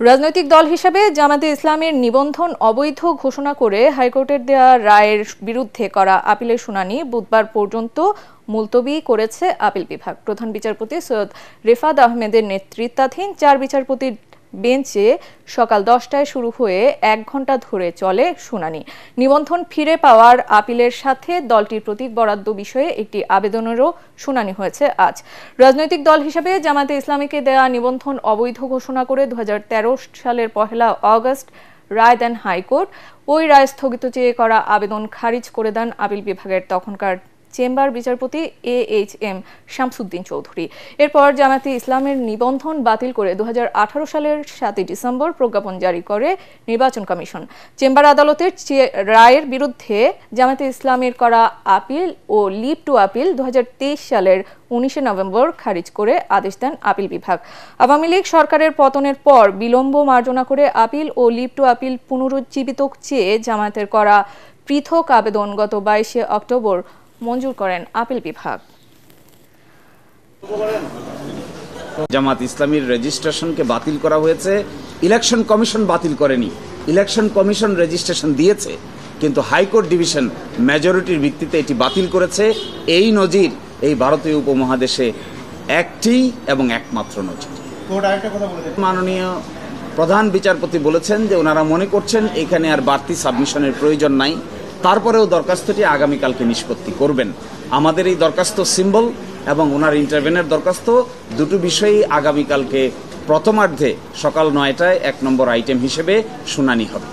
রাজনৈতিক দল হিসেবে জামাতে ইসলামের নিবন্ধন অবৈধ ঘোষণা করে হাইকোর্টের দেয়া রায়ের বিরুদ্ধে করা আপিলের শুনানি বুধবার পর্যন্ত মুলতবি করেছে আপিল বিভাগ। প্রধান বিচারপতি সৈয়দ রেফাত আহমেদের নেতৃত্বাধীন ৪ বিচারপতির বেঞ্চে সকাল ১০টায় শুরু হয়ে ১ ঘণ্টা ধরে চলে শুনানি। নিবন্ধন ফিরে পাওয়ার আপিলের সাথে দলটির প্রতীক বরাদ্দ বিষয়ে একটি আবেদনেরও শুনানি হয়েছে আজ। রাজনৈতিক দল হিসেবে জামাতে ইসলামীকে দেয়া নিবন্ধন অবৈধ ঘোষণা করে ২০১৩ সালের ১ আগস্ট রায় দেন হাইকোর্ট। ওই রায় স্থগিত চেয়ে করা আবেদন খারিজ করে দেন আপিল বিভাগের তখনকার চেম্বার বিচারপতি AHM শামসুদ্দিন চৌধুরী। এরপর জামাতে ইসলামের নিবন্ধন বাতিল করে ২০১৮ সালের ৭ ডিসেম্বর প্রজ্ঞাপন জারি করে নির্বাচন কমিশন। চেম্বার আদালতের রায়ের বিরুদ্ধে জামাতে ইসলামের করা আপিল ও লিভ টু আপিল ২০২৩ সালের ১৯ নভেম্বর খারিজ করে আদেশ দেন আপিল বিভাগ। আওয়ামী লীগ সরকারের পতনের পর বিলম্ব মার্জনা করে আপিল ও লিভ টু আপিল পুনরুজ্জীবিত চেয়ে জামায়াতের করা পৃথক আবেদন গত ২২ অক্টোবর মঞ্জুর করেন আপিল বিভাগ। জামাত ইসলামীর রেজিস্ট্রেশনকে বাতিল করা হয়েছে, ইলেকশন কমিশন বাতিল করেনি। ইলেকশন কমিশন রেজিস্ট্রেশন দিয়েছে, কিন্তু হাইকোর্ট ডিভিশন মেজরিটির ভিত্তিতে এটি বাতিল করেছে। এই নজির এই ভারতীয় উপমহাদেশে একটি এবং একমাত্র নজির। মাননীয় প্রধান বিচারপতি বলেছেন যে ওনারা মনে করছেন এখানে আর বাড়তি সাবমিশনের প্রয়োজন নাই, তারপরেও দরখাস্তটি আগামীকালকে নিষ্পত্তি করবেন। আমাদের এই দরখাস্ত সিম্বল এবং ওনার ইন্টারভেনের দরখাস্ত দুটো বিষয়েই আগামীকালকে প্রথমার্ধে সকাল ৯টায় ১ নম্বর আইটেম হিসেবে শুনানি হবে।